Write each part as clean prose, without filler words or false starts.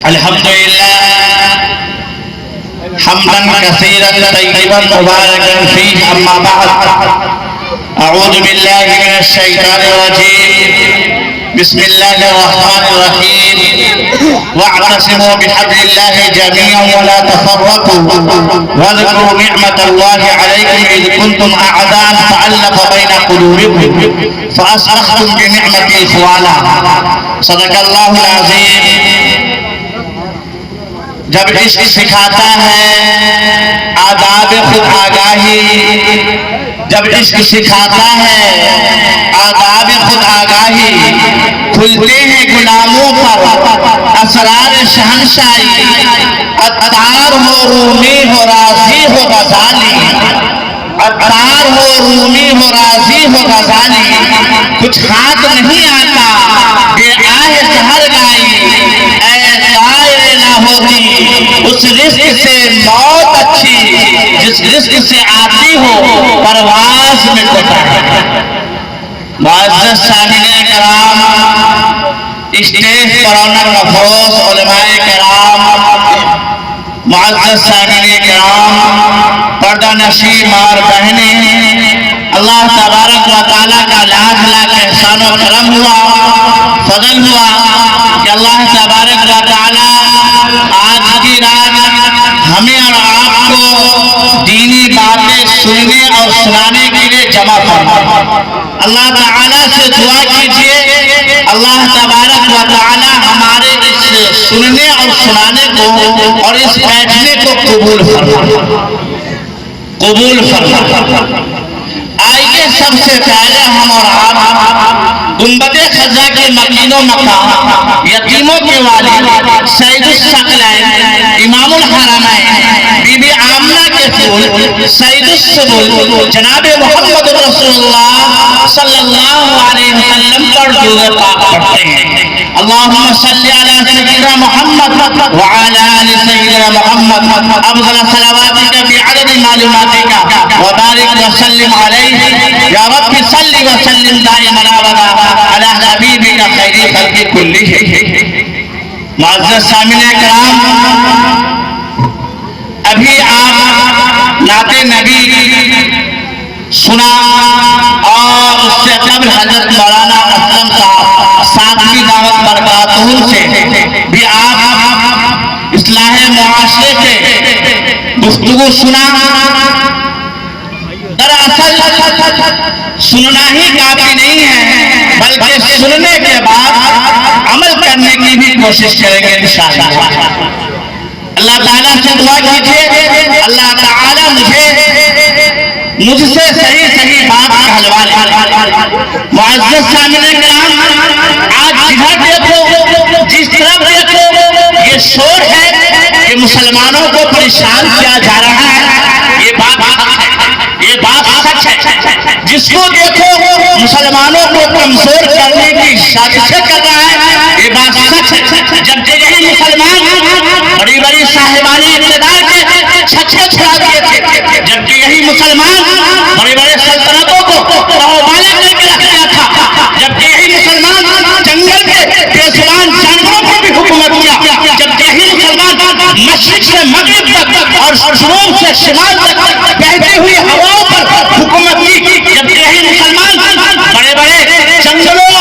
الحمد لله حمدا كثيرا طيبا مباركا فيه. اما بعد، اعوذ بالله من الشيطان الرجيم. بسم الله الرحمن الرحيم. واعتصموا بحبل الله جميعا ولا تفرقوا واذكروا نعمة الله عليكم إذ كنتم أعداء فألف بين قلوبكم فأصبحتم بنعمته إخوانا. صدق الله العظيم. جب عشق سکھاتا ہے آداب خود آگاہی، جب عشق سکھاتا ہے آداب خود آگاہی، کھلتے ہیں غلاموں پر اسرار شہنشاہی، عطار ہو رومی ہو راضی ہو غزالی، عطار ہو رومی ہو راضی ہو غزالی، کچھ ہاتھ نہیں آتا بے آہ سحر گائی، اے طائر نہ ہوتی اس رزق سے موت اچھی، جس رزق سے آتی ہو پرواز میں کوتا ہے۔ معزز سامعین کرام، اسٹیج پر آنر مفروض علماء کرام، معزز سامعین کرام، پردہ نشین ماں بہنیں، اللہ تبارک و تعالیٰ کا لاکھ لاکھ احسان و کرم ہوا، فضل ہوا کہ اللہ تبارک و تعالیٰ آج کی رات ہمیں اور آپ کو دینی باتیں سننے اور سنانے کے لیے جمع فرمائے۔ اللہ تعالیٰ سے دعا کیجئے اللہ تبارک و تعالیٰ ہمارے اس سننے اور سنانے کو اور اس بیٹھنے کو قبول فرمائے، قبول فرمائے۔ آئیے سب سے پہلے ہم اور آپ گنبد خضرا کے مکین و مقام، یتیموں کے والد سید الثقلین، امام الحرمین، بی بی آمنہ کے پھول، سید السبل، جناب محمد رسول اللہ صلی اللہ علیہ وسلم پر درود پاک پڑھتے ہیں۔ اللہم صلی علی سیدنا محمد وعلی آل سیدنا محمد، افضل صلواتک بعدد معلوماتک وبارک وسلم علیہ، یا رب صلی وسلم دائما ابدا علی حبیبک خیر خلق کلہ۔ معزز سامعین کرام، ابھی آپ نعت نبی سنا اور اس سے قبل حضرت مولانا اسلم صاحب ساتویں دعوت برکاتہ سے بھی آپ اصلاح معاشرے کے گفتگو سنا۔ دراصل سننا ہی کافی نہیں ہے، بلکہ سننے کے بعد عمل کرنے کی بھی کوشش کریں گے انشاءاللہ۔ اللہ تعالیٰ سے دعا کیجئے اللہ تعالیٰ مجھ سے صحیح بات کہلوا لے۔ معزز سامعین کرام، آج جدھر دیکھو جس طرف دیکھو یہ شور ہے کہ مسلمانوں کو پریشان کیا جا رہا ہے، یہ بات سچ ہے۔ جس کو دیکھو مسلمانوں کو کمزور کرنے کی سازشیں کر رہا ہے، یہ بات سچ ہے۔ جب یہی مسلمان بڑی بڑی صاحبان اقتدار کے چھچے چھڑا دیے تھے، جبکہ یہی مسلمان بڑے بڑے سلطنتوں کو پاؤبالے کر کے رکھ دیا تھا، جبکہ یہی مسلمان جنگل کے بے زبان جانوروں پر بھی حکومت کیا، جبکہ یہی مسلمان مشرق سے مغرب تک اور جنوب سے شمال تک بہتی ہوئی ہواؤں پر حکومت کی، جبکہ یہی مسلمان بڑے بڑے جنگلوں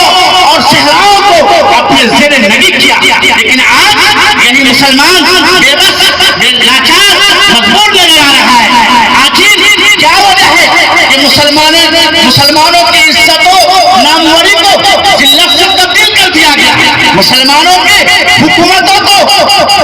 اور صحراؤں کو اپنے زیر نگی کیا، لیکن آج یہی مسلمان بے بس لاچار مجبور نظر آ رہا ہے۔ آخر کیا وجہ ہے کہ مسلمانوں کی عزت و ناموری کو ذلت سے تبدیل کر دیا گیا، مسلمانوں کے حکومتوں کو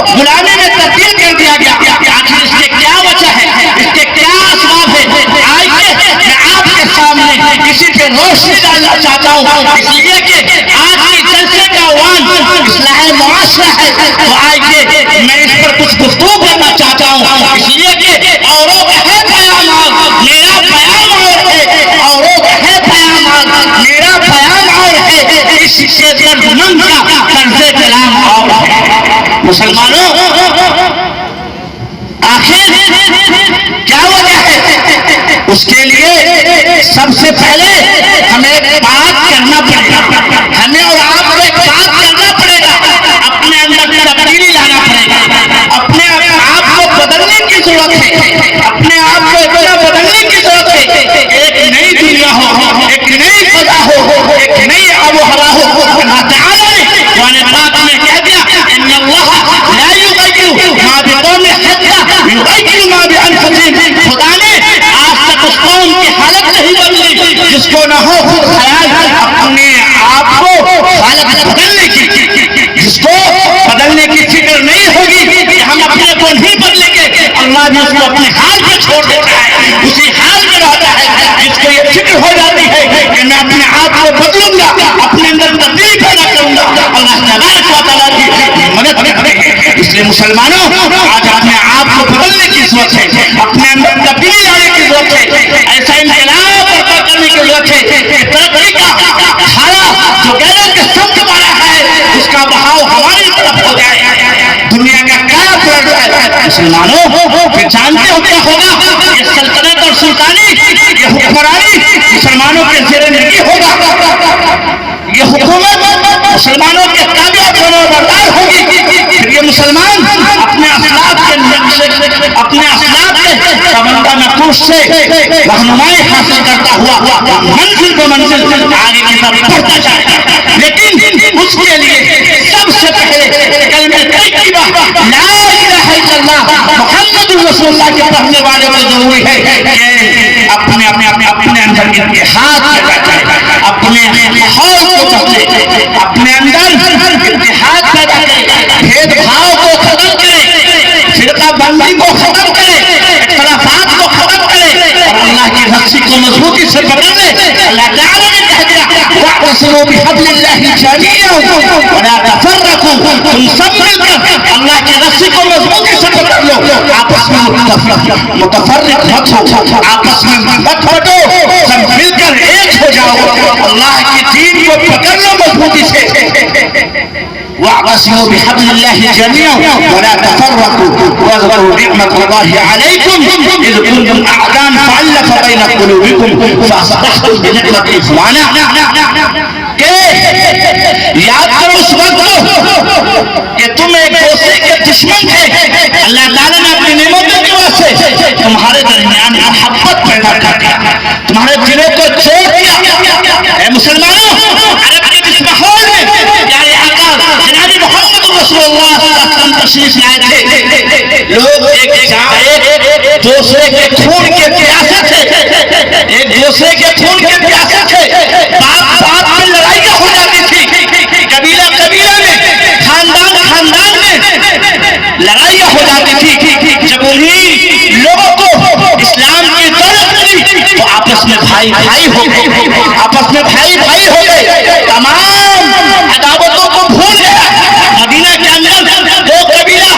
غلامی میں تبدیل کر دیا گیا؟ آخر اس کے کیا وجہ ہے، اس کے کیا اسباب ہے؟ آئیے میں آپ کے سامنے کسی پہ روشنی ڈالنا چاہتا ہوں، اس لیے کہ آج کی جلسے کا عنوان اصلاح معاشرہ ہے، تو آئیے میں اس پر کچھ گفتگو کرنا چاہتا ہوں، اس لیے کہ اوروں کا ہے پیام، میرا پیام اور ہے، اوروں کا ہے پیام، میرا پیام اور ہے، اس سے دردمند کا طرز کلام اور ہے۔ مسلمانوں، آخر کیا وجہ ہے؟ اس کے لیے سب سے پہلے ہمیں ایک بات کرنا پڑے گا، ہمیں اور آپ کو ایک بات کرنا پڑے گا، اپنے اندر تبدیلی لانا بقوم حتى يغيروا ما بانفسهم. خدا نے آج تک اس قوم کی حالت نہیں بدلی جس کو نہ ہو خیال اپنے آپ کو حالت بدلنے کی، جس کو بدلنے کی فکر نہیں ہوگی کہ ہم اپنے کو نہیں بدلیں گے. اللہ نے اس کو اپنے حال پہ چھوڑ دیتا ہے، اسی حال میں رہتا ہے. جس کو یہ فکر ہو جاتی ہے کہ میں اپنے آپ کو بدلوں گا، اپنے اندر تبدیلی پیدا کروں گا، اللہ تبارک و تعالیٰ کی مدد کرے گی. اس لیے مسلمانوں آج اپنے آپ کو بدلنے کی ضرورت ہے، اپنے اندر تبدیلی لانے کی ضرورت ہے، ایسا انقلاب برپا کرنے کی ضرورت ہے کہ ترقی کا دھارا جو غیروں کے سمت مارا ہے اس کا بہاؤ ہماری طرف ہو جائے، دنیا کا کیا پلٹ جائے. مسلمانوں پھر جانتے ہو کیا ہوگا؟ یہ سلطنت اور سلطانی، یہ حکمرانی مسلمانوں کے زیر نگی ہوگا، یہ حکومت مسلمانوں کے تابع فرما بردار ہوگی. پھر یہ مسلمان اپنے اسلاف کے سمندر نقوش سے رہنمائی حاصل کرتا ہوا منزل کو منزل آگے کی طرف بڑھتا جائے گا. لیکن اس کے لیے سب سے پہلے کلمہ طیبہ لا الہ الا اللہ محمد رسول اللہ کے پڑھنے والے میں ضروری ہے کہ اپنے اندر اتحاد پیدا کرے، اپنے ماحول کو بدلے، اپنے اندر اتحاد پیدا کرے، بھید بھاؤ کو ختم کرے، فرقہ بندی کو ختم کرے، اختلافات کو ختم کرے اور اللہ کی رسی کو مضبوطی سے پکڑ لے. اللہ تعالیٰ نے کہہ دیا واعتصموا بحبل اللہ جميعا ولا تفرقوا. تم سب مل کر اللہ کی رسی کو مضبوطی سے پکڑ لو، آپس میں متفرق مت ہو، آپس میں مت بٹو، سب مل کر ایک ہو جاؤ، اللہ کے دین کو پکڑ لو مضبوطی سے. واعتصموا بحبل الله جميعا ولا تفرقوا واذكروا نعمة الله عليكم إذ كنتم أعداء فألف بين قلوبكم فأصبحتم بنعمته إخوانا. یاد کرو اس وقت کہ تم ایک دوسرے کے دشمن تھے، اللہ تعالیٰ نے اپنی نعمتوں کی وجہ سے تمہارے درمیان محبت پیدا کر دیا، تمہارے دلوں کو جوڑ دیا. اے مسلمانوں، عرب کے اس ماحول میں پیارے آقا جناب محمد رسول اللہ صلی اللہ علیہ وسلم تشریف لائے تھے. لوگ ایک دوسرے کے خون کے پیاسے تھے، ایک دوسرے کے خون کے پیاسے تھے. بات بات میں لڑائیاں ہو جاتی تھی، قبیلہ قبیلہ میں، خاندان خاندان میں لڑائیاں ہو جاتی تھی. جب انہی لوگوں کو اسلام کی دولت ملی تو آپس میں بھائی بھائی ہو گئے، آپس میں بھائی بھائی ہو گئے، تمام عداوتوں کو بھول گیا. مدینہ کے اندر دو قبیلہ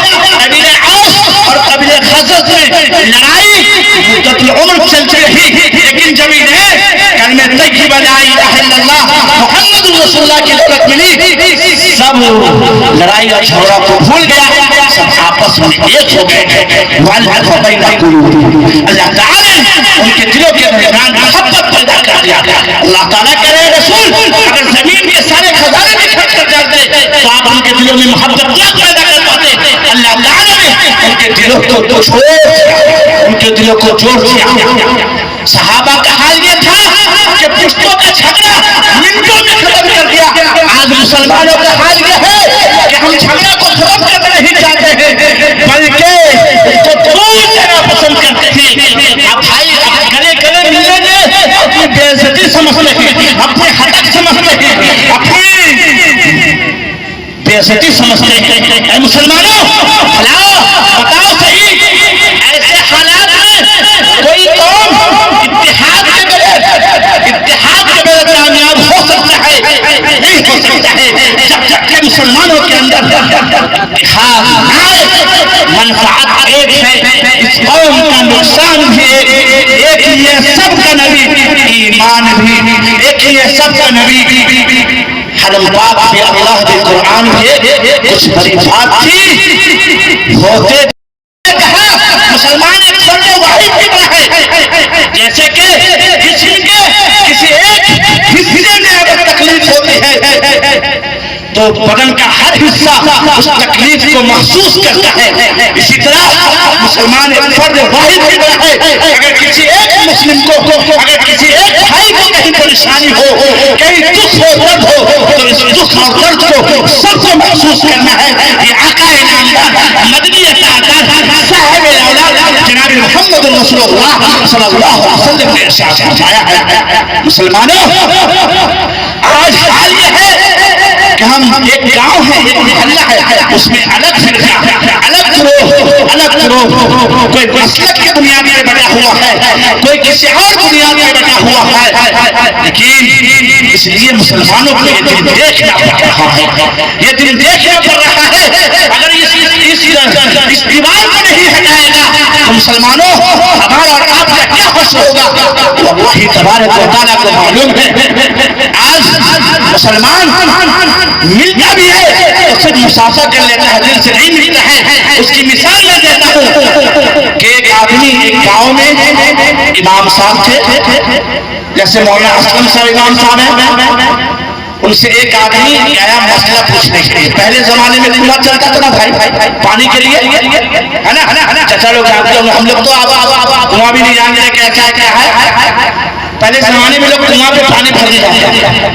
اوس اور قبیلہ خزرج میں لڑائی مدت العمر چلتی رہی. لیکن جب انہیں کلمہ طیبہ لا الہ الا اللہ محمد رسول اللہ کی دولت ملی، سب لڑائی اور جھگڑا کو بھول گیا، سب آپس میں ایک ہو گئے. وَأَلْفَ بَيْنَ قُلُوبِهِمْ. اللہ تعالیٰ نے ان کے دلوں کے درمیان محبت پیدا کر دیا. اللہ تعالیٰ کہہ رہے رسول اگر زمین کے سارے خزانے بھی خرچ کر جاتے تو آپ ان کے دلوں میں محبت کیا پیدا کر پاتے. اللہ تعالیٰ نے ان کے دلوں کو چھوڑ دیا، ان کے دلوں کو جوڑ دیا. صحابہ کا حال یہ تھا کہ پشتوں کا جھگڑا منٹوں میں ختم کر دیا. آج مسلمانوں کا حال یہ ہے کہ ہم جھگڑا کو ختم کرنا نہیں چاہتے ہیں بلکہ اس کو دور دینا پسند کرتے ہیں. اب بھائی گلے گلے ملنے میں اپنی بے عزتی سمجھتے ہیں، اپنے حق سمجھتے ہیں، اپنی بے عزتی سمجھتے ہیں. اے مسلمانوں بتاؤ صحیح ایسے حالات میں کوئی قوم اتحاد کے بغیر کامیاب ہو سکتا ہے؟ نہیں ہو سکتا ہے جب تک کہ مسلمانوں کے اندر اتحاد نہ آئے. منفعت ایک ہے، اس قوم کا نقصان بھی ایک ہی ہے، سب کا نبی ایمان بھی ایک ہی ہے، سب کا نبی حرم پاک میں اللہ کے قرآن میں کچھ بڑی بات تھی ہوتے مسلمان ایک فرد واحد کی طرح ہے. جیسے کہ جسم کے کسی ایک حصے میں اگر تکلیف ہوتی ہے تو بدن کا ہر حصہ اس تکلیف کو محسوس کرتا ہے. اسی طرح مسلمان ایک فرد واحد کی طرح ہے. اگر کسی ایک مسلم کو، اگر کسی ایک بھائی کو کہیں پریشانی ہو، کہیں دکھ ہو، درد ہو تو اس دکھ اور درد کو سب کو محسوس کرنا ہے. یہ آقا انعامدار مدنی عطا محمد رسول اللہ صلی اللہ علیہ وسلم نے ارشاد فرمایا ہے۔ مسلمانوں، آج حال یہ ہے کہ ہم ایک گاؤں ہے، ایک محلہ ہے، اس میں الگ فرقہ، الگ گروہ، کوئی مسلک کی بنیاد پہ بنا ہوا ہے، کوئی کسی اور بنیاد پہ بنا ہوا ہے، لیکن اس لیے مسلمانوں کو یہ دن دیکھنا پڑ رہا ہے، یہ دن دیکھنا پڑ رہا ہے۔ اگر اس دیوار کو نہیں ہٹائے گا تو مسلمانوں ہمارا اور آپ کا کیا حشر ہوگا؟ اللہ تبارک و تعالیٰ کو معلوم ہے۔ آج مسلمان ملتا بھی ہے تو صرف مسافہ کر لیتا ہے، دل سے نہیں ملتا ہے۔ اس کی مثال میں دیتا ہوں کہ ایک آدمی ایک گاؤں میں امام صاحب تھے، جیسے مولانا اسلم صاحب امام صاحب ہیں، ان سے ایک آدمی آیا مسئلہ پوچھنے کے لیے۔ پہلے زمانے میں کنواں چلتا تھا نا بھائی، پانی کے لیے، ہے نا؟ چچا لوگ جانتے ہوں، ہم لوگ تو اب کنواں بھی نہیں جانتے کیسا ہے کیا ہے۔ پہلے زمانے میں لوگ کنواں پہ پانی بھرنے جاتے ہیں۔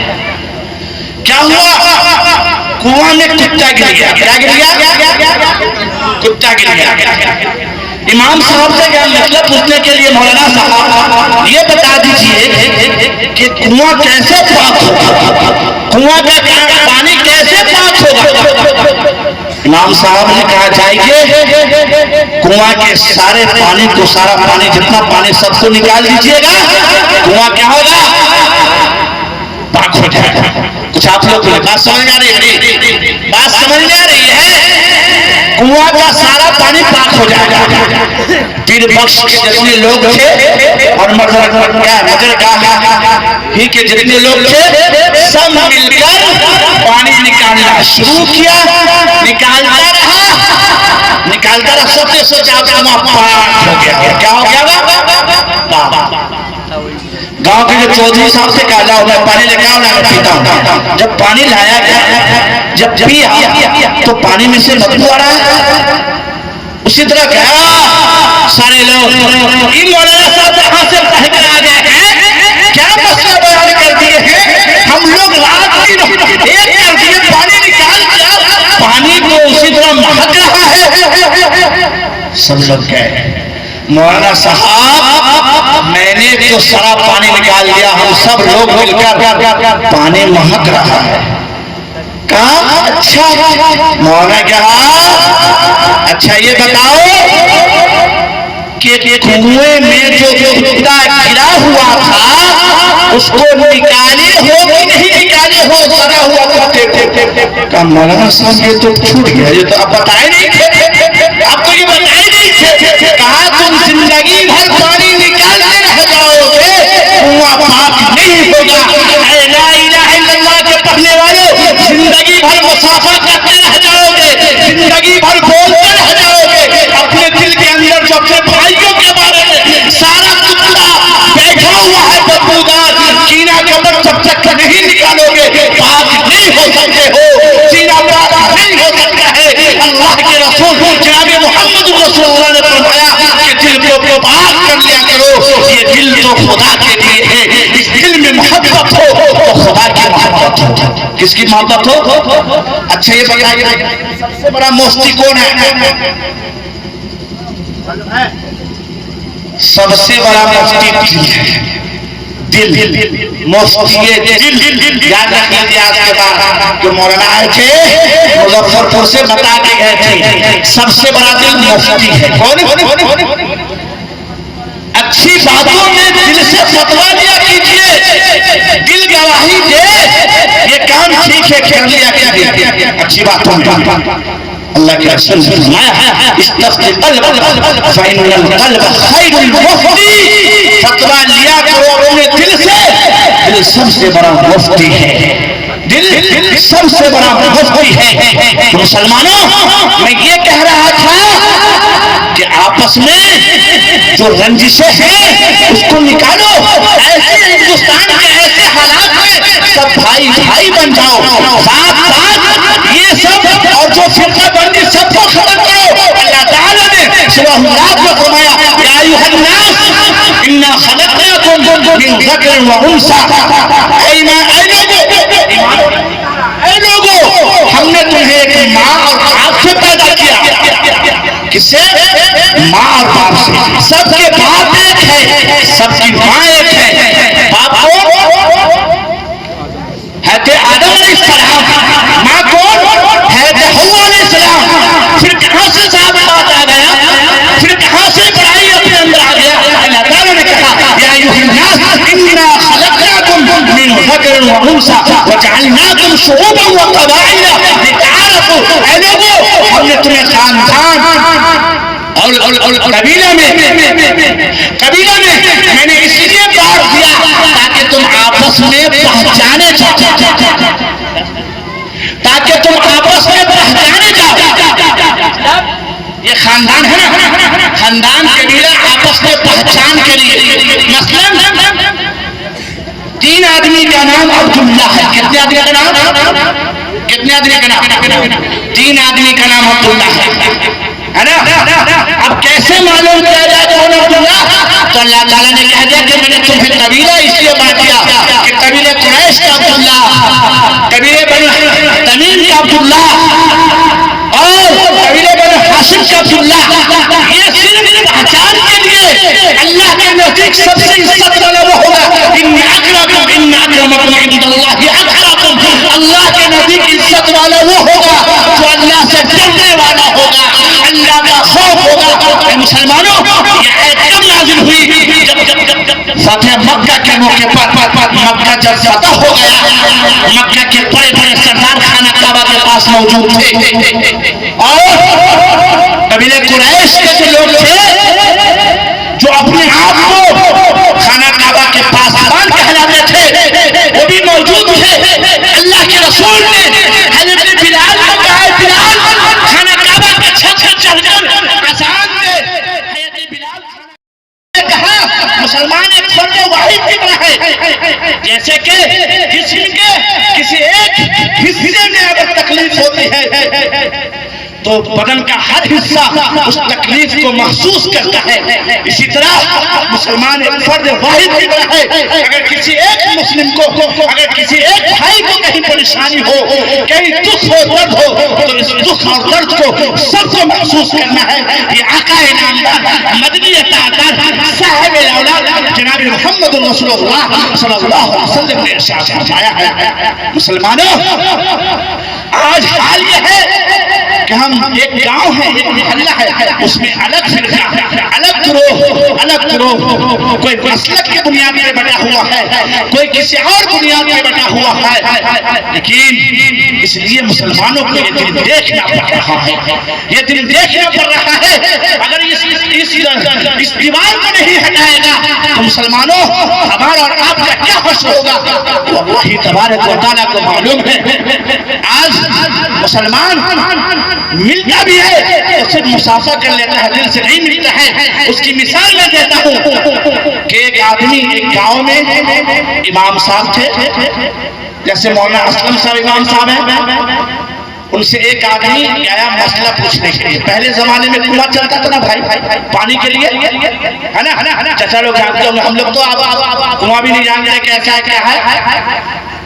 کیا ہوا؟ کنواں میں کتا گر گیا۔ کیا گر گیا؟ کتا گر گیا۔ امام صاحب سے کیا مسئلہ پوچھنے کے لیے مولانا صاحب یہ بتا دیجئے کہ کنواں کیسے پاک ہوگا، کنواں کا پانی کیسے پاک ہوگا؟ امام صاحب نے کہا جائیے کنواں کے سارے پانی کو، سارا پانی جتنا پانی سب کو نکال دیجئے گا، کنواں کیا ہوگا؟ پاک ہو جائے گا۔ کچھ آپ لوگ بات سمجھ میں آ رہی ہے؟ بات سمجھ میں آ رہی ہے؟ کنواں کا سارا پانی پاک ہو جائے گا۔ پیر بخش کے جتنے لوگ تھے اور مجرگاہ ہی کے جتنے لوگ تھے، سب مل کر پانی نکالنا شروع کیا، نکالتا رہا، سب نے سوچا کنواں پاک ہو گیا۔ کیا ہو گیا؟ گاؤں کے جو چودھری صاحب سے کہا جاؤ میں پانی لے کے آؤں میں پیتا ہوں۔ جب پانی لایا گیا، جب پیا تو پانی میں سے بدبو آ رہا ہے۔ اسی طرح کہا سارے لوگ مولانا صاحب کہاں سے پڑھ کر آ گئے ہیں، کیا مسئلہ بیان کر دیے ہیں، ہم لوگ رات کی ایک کر دیے، پانی نکال دیا، پانی کو اسی طرح مہک رہا ہے۔ سب لوگ کہے مولانا صاحب میں نے تو سارا پانی نکال دیا، ہم سب لوگ مل کر پانی مہک رہا ہے۔ کہا اچھا مولانا کہا اچھا یہ بتاؤ کہ کنویں میں جو کتا گرا ہوا تھا اس کو نکالے ہو کہ نہیں نکالے ہو؟ سارا ہوا تھا۔ کہا مولانا صاحب یہ تو چھوٹ گیا، یہ تو اب بتائے نہیں تھے، اب تو یہ بتائے نہیں تھے۔ کہا تم زندگی بھر پانی نکالتے رہ جاؤ گے، کنواں پاک نہیں ہوگا۔ اے لا الہ الا اللہ کے پڑھنے والے، زندگی بھر مسافہ کرتے رہ جاؤ گے، زندگی بھر بولتے رہ جاؤ گے، اپنے دل کے اندر جو اپنے بھائیوں کے بارے میں سارا کتا بیٹھا ہوا ہے بدبودار، کینہ کبر جب تک نہیں نکالو گے پاک نہیں ہو سکتے ہو، سینہ پاک نہیں ہو سکتا ہے۔ اللہ کے رسول جناب محمد رسول اللہ نے فرمایا کہ دل کو پاک کر لیا کرو، یہ دل تو خدا کے لیے ہے، اس دل میں محبت ہو تو خدا کی محبت ہو۔ کس کی محبت ہو؟ اچھا یہ بتائیے سب سے بڑا مفتی کون ہے؟ سب سے بڑا مفتی دل ہے، دل مفتی دل۔ یاد رکھ لیجیے آج کے بعد جو مولانا آئے تھے مظفر پور سے بتا کے گئے تھے سب سے بڑا دل مفتی ہے۔ کون؟ اچھی باتوں میں دل سے فتویٰ دیا کیجیے، دل گواہی دے، یہ کام ٹھیک ہے کر لیا کیجیے اچھی باتوں میں۔ اللہ کے رسول نے فرمایا استفتی قلب فإن القلب خیر المفتی، فتویٰ لیا کرو اپنے دل سے، دل سب سے بڑا مفتی ہے، دل سب سے بڑا مفتی ہے۔ تو مسلمانوں میں یہ کہہ رہا تھا کہ آپس میں جو رنجشیں ہیں اس کو نکالو، ایسے ہندوستان کے ایسے حالات میں سب بھائی بھائی بن جاؤ، ساتھ ساتھ یہ سب اور جو فرقہ بندی سب کو ختم کرو۔ اللہ تعالیٰ نے سورہ حجرات میں فرمایا یا ایھا الناس انا خلقناکم من ذکر و انثی، اے لوگوں ہم نے تمہیں ایک ماں اور باپ سے پیدا کیا کہ کس سے؟ ماں اور باپ سے. سب کے باپ ایک ہے, سب کی ماں ایک ہے. باپ کون؟ حضرت آدم علیہ السلام. ماں کون؟ حضرت حوا علیہ السلام. پھر کہاں سے صاحب بات آ گیا؟ پھر کہاں سے بڑائی اپنے اندر آ گیا؟ اللہ تعالیٰ نے کہا یا ایھا الناس انا خلقناکم من ذکر و انثی وجعلناکم شعوبا وقبائل لتعارفوا. اے لوگوں, ہم نے تمہیں خاندان اور قبیلہ میں میں نے اس لیے بانٹ دیا تاکہ تم آپس میں پہچانے جاؤ, تاکہ تم آپس میں پہچانے جاؤ. یہ خاندان ہے نا, خاندان قبیلہ آپس میں پہچان کے لیے. مثلا 3 آدمی کا نام عبداللہ ہے. کتنے آدمی کا نام؟ کتنے آدمی کا نام؟ 3 آدمی کا نام عبداللہ ہے نا. اب کیسے معلوم کیا جائے کون عبداللہ؟ تو اللہ تعالیٰ نے کہہ دیا کہ میں نے تمہیں قبیلہ اس لیے بانٹ دیا کہ قبیلہ قریش کا عبداللہ, قبیلہ بنو تمیم کا عبداللہ اور قبیلہ بنو ہاشم کا عبداللہ. یہ صرف پہچان کے لیے. اللہ کے نزدیک سب سے عزت والا وہ ہوگا ان اکرمکم عند اللہ اتقاکم. اللہ کے نزدیک عزت والا وہ ہوگا جو اللہ سے ڈرنے والا ہوگا, اللہ کا خوف ہوگا. اے مسلمانوں, یہ آیت کب نازل ہوئی؟ جب فتح مکہ کے موقع پر مکہ جب فتح ہو گیا, مکہ کے بڑے بڑے سردار خانہ کعبہ کے پاس موجود تھے اور قبیلہ قریش کے جو لوگ تھے جو اپنے آپ کو خانہ کعبہ کے پاسبان کہلاتے تھے وہ بھی موجود تھے. اللہ کے رسول نے حضرت بلال کو کہا, بلال خانہ کعبہ کے چھت سے چڑھ کر اذان دے. حضرت بلال نے کہا مسلمان ایک فرد واحد کی طرح ہے, جیسے کہ جسم کے کسی ایک حصے میں اگر تکلیف ہوتی ہے تو بدن کا ہر حصہ اس تکلیف کو محسوس کرتا ہے. اسی طرح مسلمان ایک فرد واحد کی طرح ہے. اگر کسی ایک مسلم کو, اگر کسی ایک بھائی کو کہیں پریشانی ہو, کہیں دکھ ہو, درد ہو, تو اس دکھ اور درد کو سب کو محسوس کرنا ہے. یہ آقا نامدار مدنی عطاء صاحب الاولاد جناب محمد رسول اللہ صلی اللہ علیہ وسلم نے ارشاد فرمایا ہے. مسلمانوں, آج حال یہ ہے کہ ہم ایک گاؤں ہے, ایک محلہ ہے, اس میں الگ فرقہ ہے, الگ گروہ, کوئی مسلک کی بنیاد پر بٹا ہوا ہے, کوئی کسی اور بنیاد پر بٹا ہوا ہے. لیکن اس لیے مسلمانوں کو یہ دل دیکھنا پڑ رہا ہے, یہ دل دیکھنا پڑ رہا ہے. اگر اس دیوار کو نہیں ہٹائے گا تو مسلمانوں ہمارا اور آپ کا کیا حشر ہوگا؟ اللہ تبارک و تعالیٰ کو معلوم ہے. آج مسلمان ملتا بھی ہے تو صرف مسافہ کر لیتا ہے, دل سے نہیں ملتا ہے. اس کی مثال میں دیتا ہوں کہ ایک آدمی ایک گاؤں میں امام صاحب تھے, جیسے مولانا اسلم صاحب امام صاحب ہیں. ان سے ایک آدمی آیا مسئلہ پوچھنے کے لیے. پہلے زمانے میں کنواں چلتا تھا نا بھائی, پانی کے لیے ہے نا. چچا لوگ جانتے ہوں, ہم لوگ تو کنواں بھی نہیں جانتے کیسا ہے کیا ہے.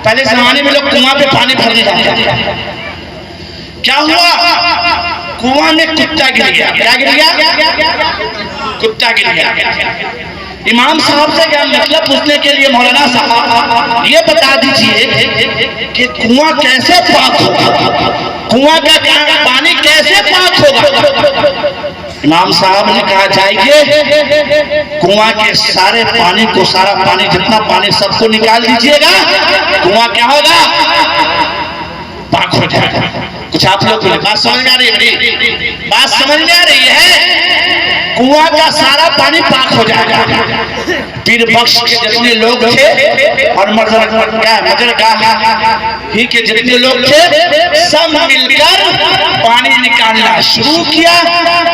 پہلے زمانے میں لوگ کنواں پہ پانی بھرنے جاتے تھے. کیا ہوا؟ کنواں میں کتا گر گیا. کیا گر گیا؟ کتا گر گیا. امام صاحب سے کیا مطلب پوچھنے کے لیے, مولانا صاحب یہ بتا دیجئے کہ کنواں کیسے پاک ہوگا, کنواں کا پانی کیسے پاک ہوگا. امام صاحب نے کہا جائیے کنواں کے سارے پانی کو, سارا پانی جتنا پانی سب کو نکال دیجئے گا, کنواں کیا ہوگا؟ پاک ہو جائے گا. کچھ آپ لوگ بات سمجھ میں آ رہی ہے؟ بات سمجھ میں آ رہی ہے. کنواں کا سارا پانی پاک ہو جائے گا. پیر بخش کے جتنے لوگ تھے اور مزرگاہ ہی کے جتنے لوگ تھے سب مل کر پانی نکالنا شروع کیا.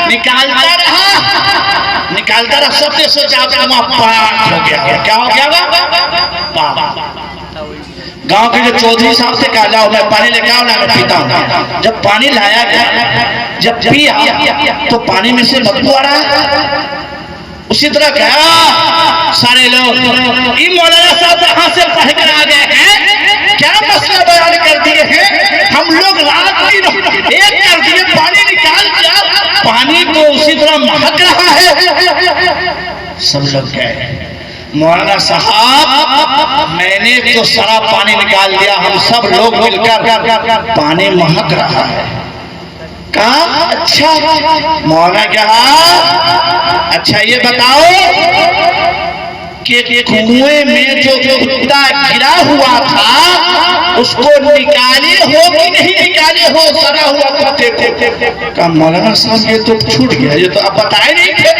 نکالتا رہا سب نے سوچا کنواں پاک ہو گیا. کیا ہو گیا؟ پاک. گاؤں کے جو چودھری صاحب سے کہا لاؤ میں پانی لے کے آؤں نا, میں پیتا ہوں. جب پانی لایا گیا, جب پیا تو پانی میں سے بدبو آ رہا ہے. اسی طرح گیا سارے لوگ, یہ مولانا صاحب یہاں سے پڑھ کر آ گئے ہیں, کیا مسئلہ بیان کر دیے ہیں. ہم لوگ رات دن ایک کر دیے, پانی نکال دیا, پانی تو اسی طرح مہک رہا ہے. سب لوگ گئے. مولانا صاحب میں نے تو سارا پانی نکال دیا, ہم سب لوگ مل کر پانی مہک رہا ہے. کہا اچھا. مولانا کہا اچھا یہ بتاؤ کہ کنویں میں جو کتا گرا ہوا تھا اس کو نکالے ہو کہ نہیں نکالے ہو سڑا ہوا کتے کو؟ کہا مولانا صاحب یہ تو چھوٹ گیا, یہ تو اب بتائے نہیں تھے,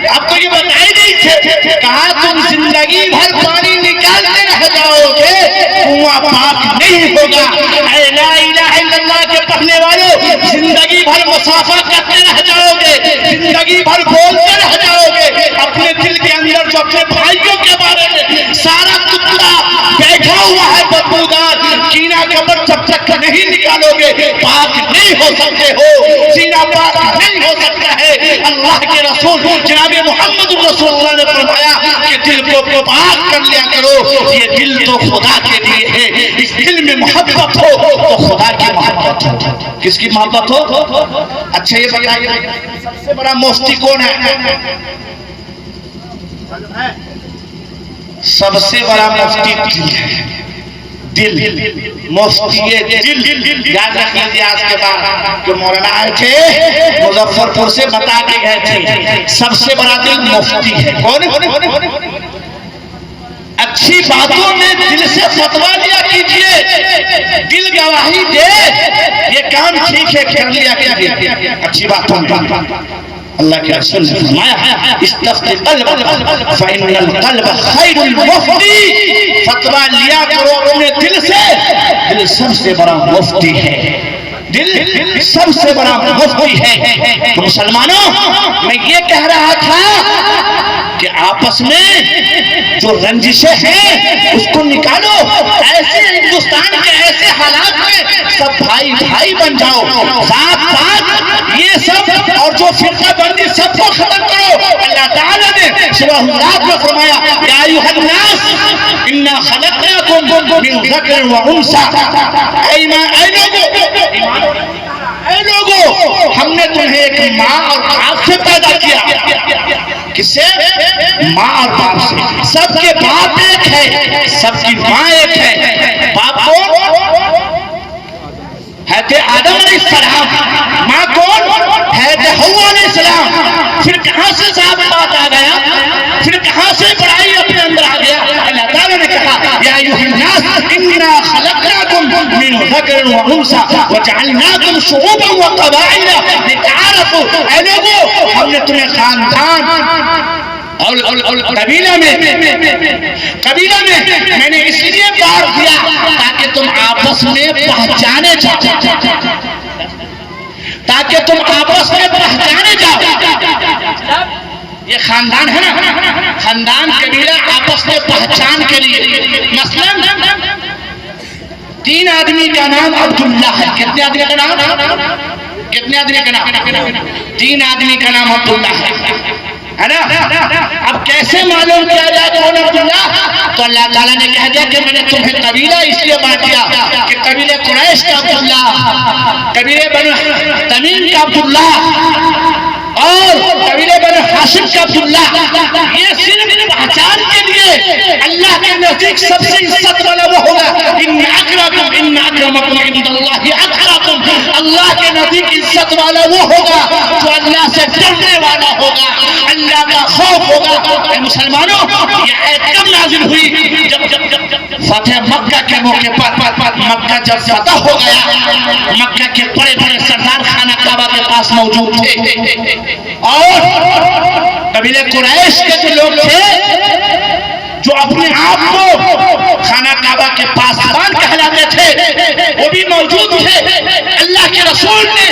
اب تو یہ بتائے نہیں تھے. کہا تم زندگی بھر پانی نکالتے رہ جاؤ گے, کنواں پاک نہیں ہوگا. اے لا الہ الا اللہ کے پڑھنے والوں, زندگی بھر مسافہ کرتے رہ جاؤ گے, زندگی بھر بولتے رہ جاؤ گے, اپنے دل کے اندر جو اپنے بھائیوں کے بارے میں سارا کتا بیٹھا ہوا ہے بدبودار, کینہ کبر جب تک نہیں نکالو گے پاک نہیں ہو سکتے ہو, سینہ پاک نہیں ہو سکتا ہے. اللہ کے رسول جناب محمد رسول اللہ نے فرمایا کہ دل کو پاک کر لیا کرو, یہ دل تو خدا کے لیے ہے, اس دل میں محبت ہو تو خدا کی محبت ہو. کس کی محبت ہو؟ اچھا یہ بتائیے سب سے بڑا مفتی کون ہے؟ سب سے بڑا مفتی دل ہے. دل مفتی دل. یاد رکھ لیجیے آج کے بعد جو مولانا آئے تھے مظفر پور سے بتا کے گئے تھے, سب سے بڑا دل مفتی ہے. کون؟ اچھی باتوں میں دل سے فتویٰ لیا کیجئے, دل گواہی دے یہ کام ٹھیک ہے کر لیا کیجئے اچھی باتوں میں. اللہ کے رسول نے فرمایا استفتی قلب فإن القلب خیر المفتی, فتویٰ لیا کرو اپنے دل سے, دل سب سے بڑا مفتی ہے, دل سب سے بڑا مفتی ہے. تو مسلمانوں میں یہ کہہ رہا تھا کہ آپس میں جو رنجشیں ہیں اس کو نکالو. ایسے ہندوستان کے ایسے حالات میں سب بھائی بھائی بن جاؤ, ذات پات یہ سب اور جو فرقہ بندی سب کو ختم کرو. اللہ تعالیٰ نے سورہ حجرات میں فرمایا یا ایھا الناس انا خلقناکم من ذکر و انثی, اے لوگوں ہم نے تمہیں ایک ماں اور باپ سے پیدا کیا. کس سے؟ ماں اور باپ سے. سب کے باپ ایک ہے, سب کی ماں ایک ہے. باپ کون؟ حضرت آدم علیہ السلام. ماں کون؟ حضرت حوا علیہ السلام. پھر کہاں سے ذات بات آ گیا, پھر کہاں سے بڑائی اپنے اندر آ گیا؟ اللہ تعالیٰ نے کہا یا ایھا الناس انا خلقناکم من ذکر و انثی وجعلناکم شعوبا و قبائل لتعارفوا. اے لوگوں ہم نے تمہیں خاندان اور قبیلہ میں میں نے اس لیے بانٹ دیا تاکہ تم آپس میں پہچانے جاؤ, تاکہ تم آپس میں پہچانے جاؤ. یہ خاندان ہے نا, خاندان قبیلہ آپس میں پہچان کے لیے. مثلا 3 آدمی کا نام عبداللہ ہے. کتنے آدمی کا نام؟ کتنے آدمی کا نام؟ 3 آدمی کا نام عبداللہ ہے نا. اب کیسے معلوم کیا جائے کون عبداللہ؟ تو اللہ تعالیٰ نے کہہ دیا کہ میں نے تمہیں قبیلہ اس لیے بانٹ دیا کہ قبیلہ قریش کا عبداللہ, قبیلہ بنو تمیم کا عبداللہ اور قبیلہ بنو ہاشم کا عبداللہ. یہ صرف پہچان کے لیے. اللہ کے نزدیک سب سے عزت والا وہ ہوگا ان اکرمکم عند اللہ اتقاکم. اللہ کے نزدیک عزت والا وہ ہوگا جو اللہ سے ڈرنے والا ہوگا, اللہ کا خوف ہوگا. اے مسلمانوں یہ آیت کب نازل ہوئی؟ جب فتح مکہ کے موقع پر, مکہ جب فتح ہو گیا, مکہ کے بڑے بڑے سردار خانہ کعبہ کے پاس موجود تھے اور قبیلہ قریش کے جو لوگ تھے جو اپنے آپ کو خانہ کعبہ کے پاسبان کہلاتے تھے وہ بھی موجود تھے. اللہ کے رسول نے